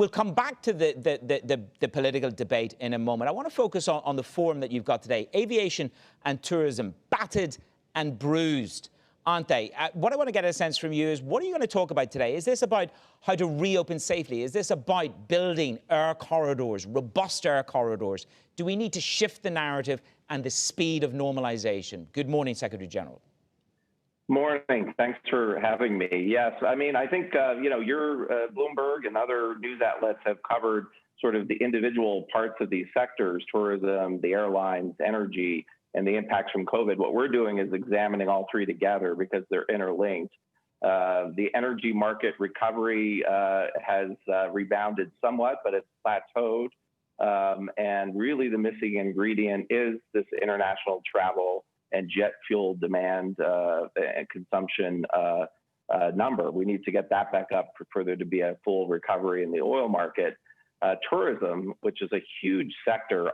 We'll come back to the political debate in a moment. I want to focus on the forum that you've got today. Aviation and tourism, battered and bruised, aren't they? What I want to get a sense from you is, what are you going to talk about today? Is this about how to reopen safely? Is this about building air corridors, robust air corridors? Do we need to shift the narrative and the speed of normalization? Good morning, Secretary General. Morning. Thanks for having me. Yes, I mean, I think, your Bloomberg and other news outlets have covered sort of the individual parts of these sectors, tourism, the airlines, energy, and the impacts from COVID. What we're doing is examining all three together because they're interlinked. The energy market recovery has rebounded somewhat, but it's plateaued. And really the missing ingredient is this international travel and jet fuel demand and consumption number. We need to get that back up for there to be a full recovery in the oil market. Tourism, which is a huge sector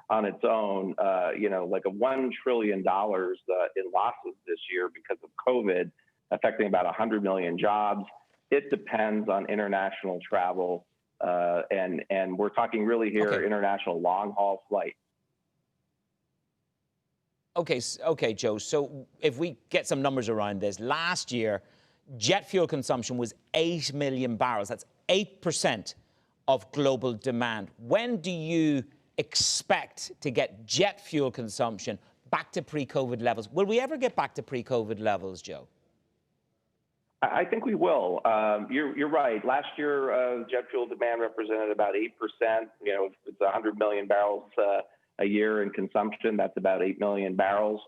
on its own, like $1 trillion in losses this year because of COVID, affecting about 100 million jobs. It depends on international travel. And we're talking really here international long-haul flights. Okay, Joe. So if we get some numbers around this, last year, jet fuel consumption was 8 million barrels. That's 8% of global demand. When do you expect to get jet fuel consumption back to pre-COVID levels? Will we ever get back to pre-COVID levels, Joe? I think we will. You're right. Last year, jet fuel demand represented about 8%. It's 100 million barrels a year in consumption. That's about 8 million barrels.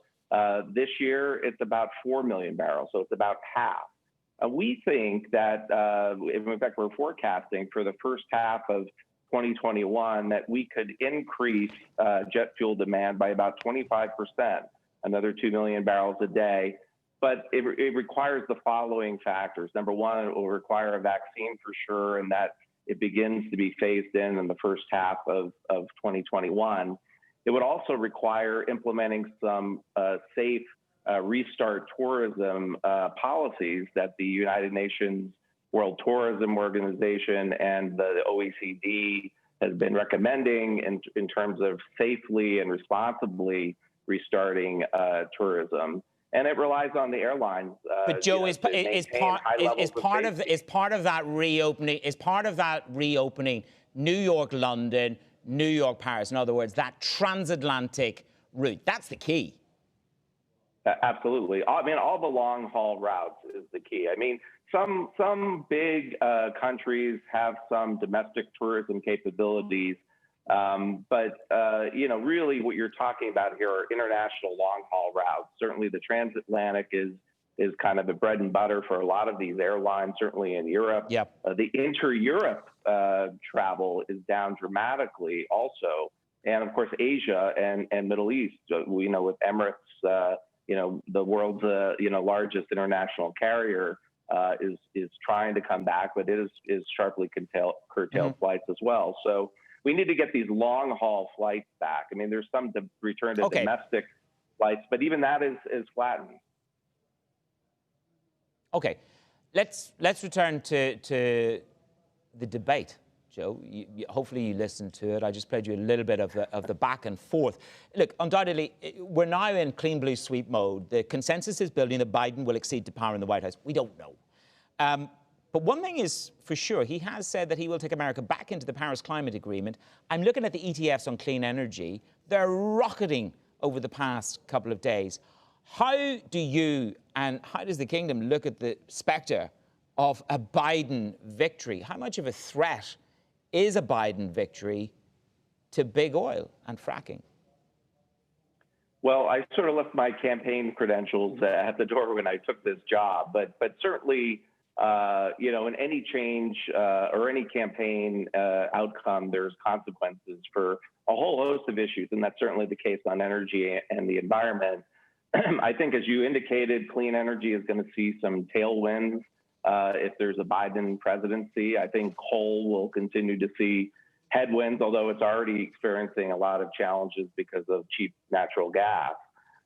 This year, it's about 4 million barrels, so it's about half. We think that, in fact, we're forecasting for the first half of 2021 that we could increase jet fuel demand by about 25%, another 2 million barrels a day. But it requires the following factors. Number one, it will require a vaccine for sure, and that it begins to be phased in the first half of 2021. It would also require implementing some safe restart tourism policies that the United Nations World Tourism Organization and the OECD has been recommending in terms of safely and responsibly restarting tourism. And it relies on the airlines. But Joe, is part of that reopening New York, London, New York, Paris. In other words, that transatlantic route. That's the key. Absolutely. I mean, all the long haul routes is the key. I mean, some big countries have some domestic tourism capabilities. But really what you're talking about here are international long haul routes. Certainly the transatlantic is kind of the bread and butter for a lot of these airlines, certainly in Europe. Yep. The inter-Europe travel is down dramatically also. And of course, Asia and Middle East, we know with Emirates, the world's largest international carrier is trying to come back, but it is sharply curtailed flights as well. So we need to get these long haul flights back. I mean, there's some return to domestic flights, but even that is flattened. Okay, let's return to the debate, Joe. Hopefully you listened to it. I just played you a little bit of the back and forth. Look, undoubtedly, we're now in clean blue sweep mode. The consensus is building that Biden will accede to power in the White House. We don't know. But one thing is for sure, he has said that he will take America back into the Paris Climate Agreement. I'm looking at the ETFs on clean energy. They're rocketing over the past couple of days. How do you and how does the kingdom look at the specter of a Biden victory? How much of a threat is a Biden victory to big oil and fracking? Well, I sort of left my campaign credentials at the door when I took this job, but certainly, in any change or any campaign outcome, there's consequences for a whole host of issues, and that's certainly the case on energy and the environment. I think, as you indicated, clean energy is going to see some tailwinds if there's a Biden presidency. I think coal will continue to see headwinds, although it's already experiencing a lot of challenges because of cheap natural gas.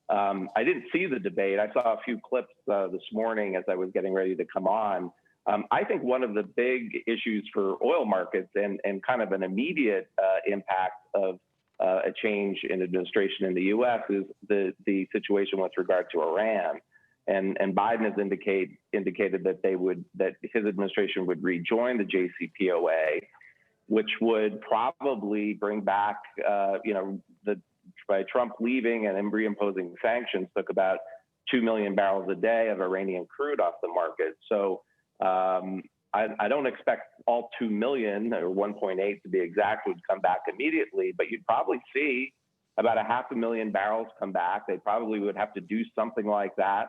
I didn't see the debate. I saw a few clips this morning as I was getting ready to come on. I think one of the big issues for oil markets and kind of an immediate impact of a change in administration in the U.S. is the situation with regard to Iran. And Biden has indicated that his administration would rejoin the JCPOA, which would probably bring back, by Trump leaving and him reimposing sanctions, took about 2 million barrels a day of Iranian crude off the market. So I don't expect all 2 million, or 1.8 to be exact, would come back immediately, but you'd probably see about 500,000 barrels come back. They probably would have to do something like that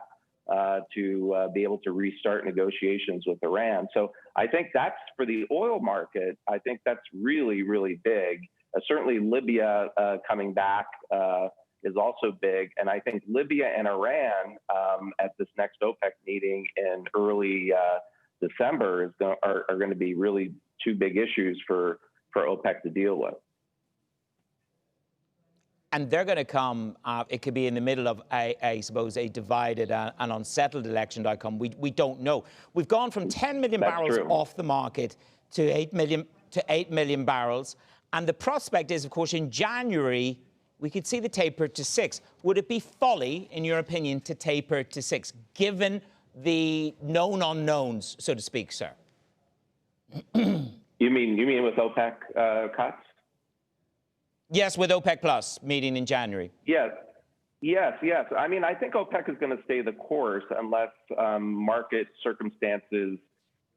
to be able to restart negotiations with Iran. So I think that's, for the oil market, I think that's really, really big. Certainly Libya coming back is also big. And I think Libya and Iran at this next OPEC meeting in early December are going to be really two big issues for OPEC to deal with. And they're going to come, it could be in the middle of, I suppose, a divided and unsettled election outcome. We don't know. We've gone from 10 million barrels off the market to 8 million barrels. And the prospect is, of course, in January, we could see the taper to 6. Would it be folly, in your opinion, to taper to 6, given the known unknowns, so to speak, sir? You mean with OPEC cuts? Yes, with OPEC Plus meeting in January. Yes. I mean, I think OPEC is going to stay the course unless market circumstances,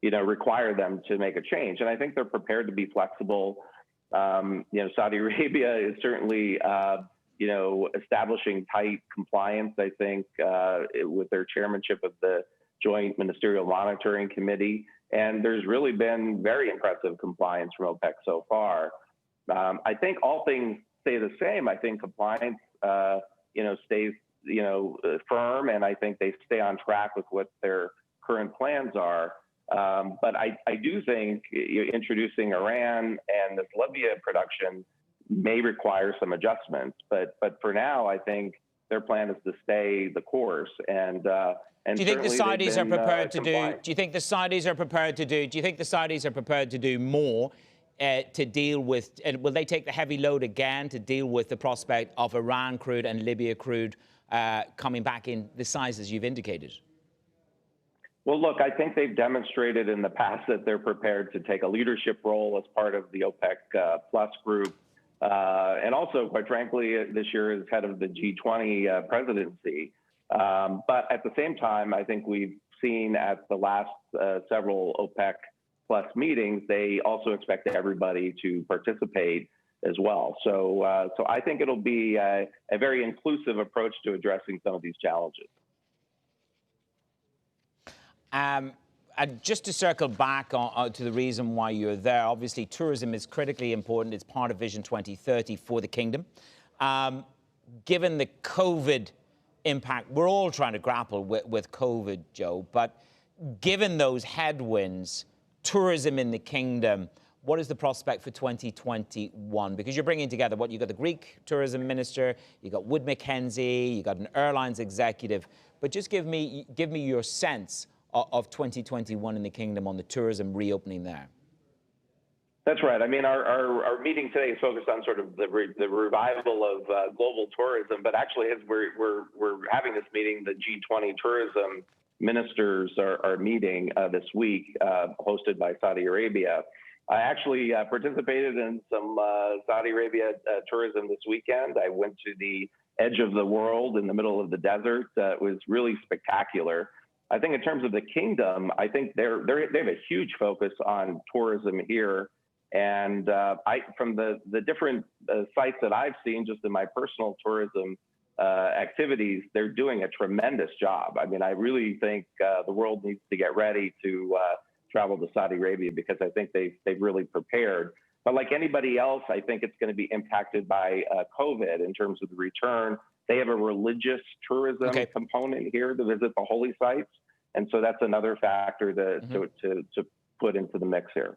require them to make a change. And I think they're prepared to be flexible. Saudi Arabia is certainly, establishing tight compliance, I think, with their chairmanship of the Joint Ministerial Monitoring Committee. And there's really been very impressive compliance from OPEC so far. I think all things stay the same. I think compliance, stays, firm, and I think they stay on track with what their current plans are. But I do think introducing Iran and this Libya production may require some adjustments. But for now, I think their plan is to stay the course. And do you think the Saudis are prepared to do? Do you think the Saudis are prepared to do? Do you think the Saudis are prepared to do more? To deal with, and will they take the heavy load again to deal with the prospect of Iran crude and Libya crude coming back in the sizes you've indicated? Well, look, I think they've demonstrated in the past that they're prepared to take a leadership role as part of the OPEC Plus group. And also, quite frankly, this year as head of the G20 presidency. But at the same time, I think we've seen at the last several OPEC Plus meetings, they also expect everybody to participate as well. So I think it'll be a very inclusive approach to addressing some of these challenges. And just to circle back to the reason why you're there, obviously tourism is critically important. It's part of Vision 2030 for the kingdom. Given the COVID impact, we're all trying to grapple with COVID, Joe, but given those headwinds, tourism in the kingdom, what is the prospect for 2021? Because you're bringing together you've got the Greek tourism minister, you've got Wood Mackenzie, you've got an airlines executive, but just give me your sense of 2021 in the kingdom on the tourism reopening there. That's right. I mean, our meeting today is focused on sort of the revival of global tourism, but actually as we're having this meeting, the G20 tourism ministers are meeting this week, hosted by Saudi Arabia. I actually participated in some Saudi Arabia tourism this weekend. I went to the edge of the world in the middle of the desert. It was really spectacular. I think in terms of the kingdom, I think they have a huge focus on tourism here. And from the different sites that I've seen, just in my personal tourism activities, they're doing a tremendous job. I mean, I really think the world needs to get ready to travel to Saudi Arabia because I think they've really prepared. But like anybody else, I think it's going to be impacted by COVID in terms of the return. They have a religious tourism component here to visit the holy sites. And so that's another factor to put into the mix here.